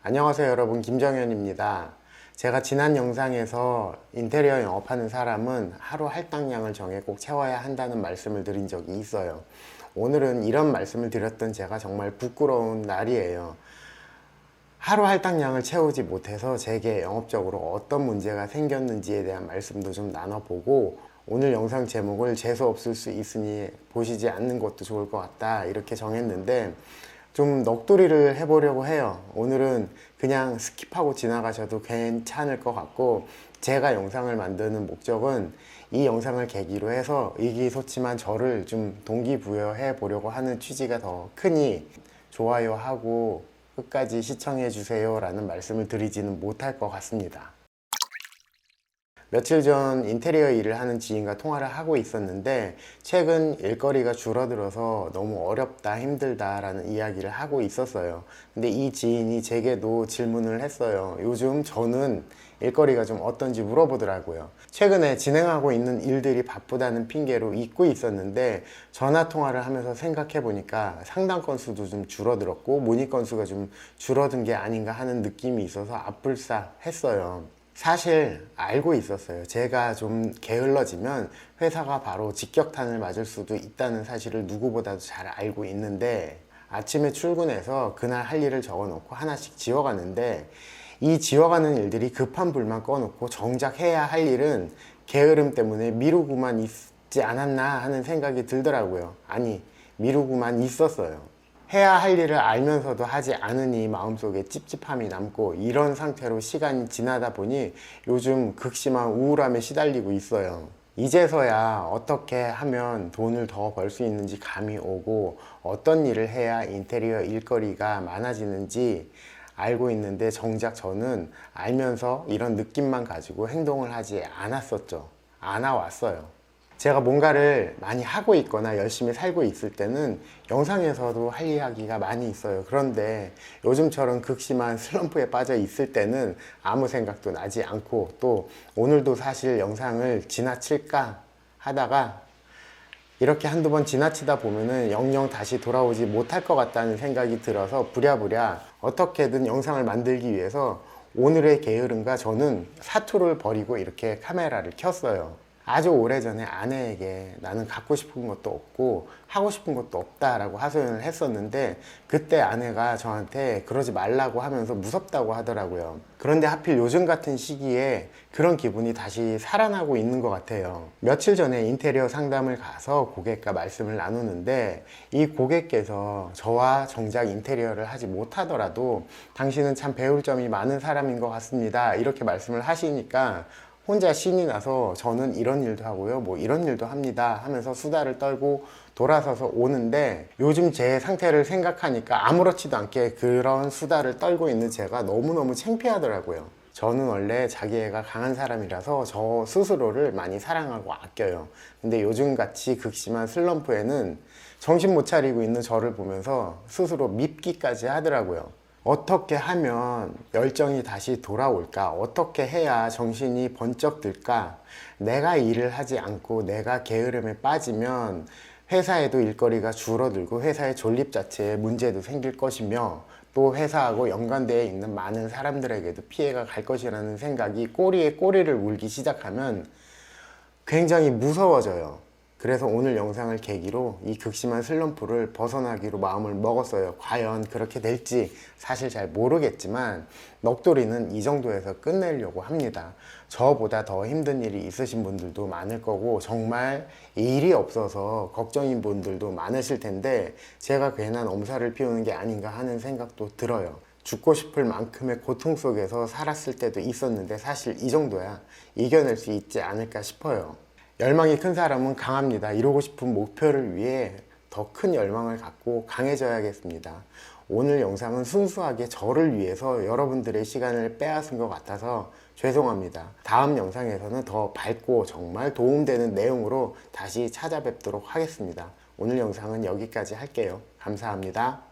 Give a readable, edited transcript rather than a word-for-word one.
안녕하세요 여러분, 김정현입니다. 제가 지난 영상에서 인테리어 영업하는 사람은 하루 할당량을 정해 꼭 채워야 한다는 말씀을 드린 적이 있어요. 오늘은 이런 말씀을 드렸던 제가 정말 부끄러운 날이에요. 하루 할당량을 채우지 못해서 제게 영업적으로 어떤 문제가 생겼는지에 대한 말씀도 좀 나눠보고, 오늘 영상 제목을 재수없을 수 있으니 보시지 않는 것도 좋을 것 같다 이렇게 정했는데, 좀 넋두리를 해보려고 해요. 오늘은 그냥 스킵하고 지나가셔도 괜찮을 것 같고, 제가 영상을 만드는 목적은 이 영상을 계기로 해서 의기소침한 저를 좀 동기부여해 보려고 하는 취지가 더 크니, 좋아요하고 끝까지 시청해 주세요 라는 말씀을 드리지는 못할 것 같습니다. 며칠 전 인테리어 일을 하는 지인과 통화를 하고 있었는데, 최근 일거리가 줄어들어서 너무 어렵다, 힘들다 라는 이야기를 하고 있었어요. 근데 이 지인이 제게도 질문을 했어요. 요즘 저는 일거리가 좀 어떤지 물어보더라고요. 최근에 진행하고 있는 일들이 바쁘다는 핑계로 잊고 있었는데, 전화 통화를 하면서 생각해 보니까 상담 건수도 좀 줄어들었고 문의 건수가 좀 줄어든 게 아닌가 하는 느낌이 있어서 아뿔싸했어요. 사실 알고 있었어요. 제가 좀 게을러지면 회사가 바로 직격탄을 맞을 수도 있다는 사실을 누구보다도 잘 알고 있는데, 아침에 출근해서 그날 할 일을 적어 놓고 하나씩 지워가는데, 이 지워가는 일들이 급한 불만 꺼놓고 정작 해야 할 일은 게으름 때문에 미루고만 있지 않았나 하는 생각이 들더라고요. 아니, 미루고만 있었어요. 해야 할 일을 알면서도 하지 않으니 마음속에 찝찝함이 남고, 이런 상태로 시간이 지나다 보니 요즘 극심한 우울함에 시달리고 있어요. 이제서야 어떻게 하면 돈을 더 벌 수 있는지 감이 오고, 어떤 일을 해야 인테리어 일거리가 많아지는지 알고 있는데, 정작 저는 알면서 이런 느낌만 가지고 행동을 하지 않았었죠. 안 와왔어요. 제가 뭔가를 많이 하고 있거나 열심히 살고 있을 때는 영상에서도 할 이야기가 많이 있어요. 그런데 요즘처럼 극심한 슬럼프에 빠져 있을 때는 아무 생각도 나지 않고, 또 오늘도 사실 영상을 지나칠까 하다가 이렇게 한두 번 지나치다 보면은 영영 다시 돌아오지 못할 것 같다는 생각이 들어서 부랴부랴 어떻게든 영상을 만들기 위해서 오늘의 게으름과 저는 사투를 벌이고 이렇게 카메라를 켰어요. 아주 오래전에 아내에게 나는 갖고 싶은 것도 없고 하고 싶은 것도 없다라고 하소연을 했었는데, 그때 아내가 저한테 그러지 말라고 하면서 무섭다고 하더라고요. 그런데 하필 요즘 같은 시기에 그런 기분이 다시 살아나고 있는 것 같아요. 며칠 전에 인테리어 상담을 가서 고객과 말씀을 나누는데, 이 고객께서 저와 정작 인테리어를 하지 못하더라도 당신은 참 배울 점이 많은 사람인 것 같습니다 이렇게 말씀을 하시니까 혼자 신이 나서, 저는 이런 일도 하고요, 뭐 이런 일도 합니다 하면서 수다를 떨고 돌아서서 오는데, 요즘 제 상태를 생각하니까 아무렇지도 않게 그런 수다를 떨고 있는 제가 너무너무 창피하더라고요. 저는 원래 자기애가 강한 사람이라서 저 스스로를 많이 사랑하고 아껴요. 근데 요즘같이 극심한 슬럼프에는 정신 못 차리고 있는 저를 보면서 스스로 밉기까지 하더라고요. 어떻게 하면 열정이 다시 돌아올까? 어떻게 해야 정신이 번쩍 들까? 내가 일을 하지 않고 내가 게으름에 빠지면 회사에도 일거리가 줄어들고 회사의 존립 자체에 문제도 생길 것이며, 또 회사하고 연관되어 있는 많은 사람들에게도 피해가 갈 것이라는 생각이 꼬리에 꼬리를 물기 시작하면 굉장히 무서워져요. 그래서 오늘 영상을 계기로 이 극심한 슬럼프를 벗어나기로 마음을 먹었어요. 과연 그렇게 될지 사실 잘 모르겠지만 넋두리는 이 정도에서 끝내려고 합니다. 저보다 더 힘든 일이 있으신 분들도 많을 거고, 정말 일이 없어서 걱정인 분들도 많으실 텐데, 제가 괜한 엄살을 피우는 게 아닌가 하는 생각도 들어요. 죽고 싶을 만큼의 고통 속에서 살았을 때도 있었는데, 사실 이 정도야 이겨낼 수 있지 않을까 싶어요. 열망이 큰 사람은 강합니다. 이루고 싶은 목표를 위해 더 큰 열망을 갖고 강해져야겠습니다. 오늘 영상은 순수하게 저를 위해서 여러분들의 시간을 빼앗은 것 같아서 죄송합니다. 다음 영상에서는 더 밝고 정말 도움되는 내용으로 다시 찾아뵙도록 하겠습니다. 오늘 영상은 여기까지 할게요. 감사합니다.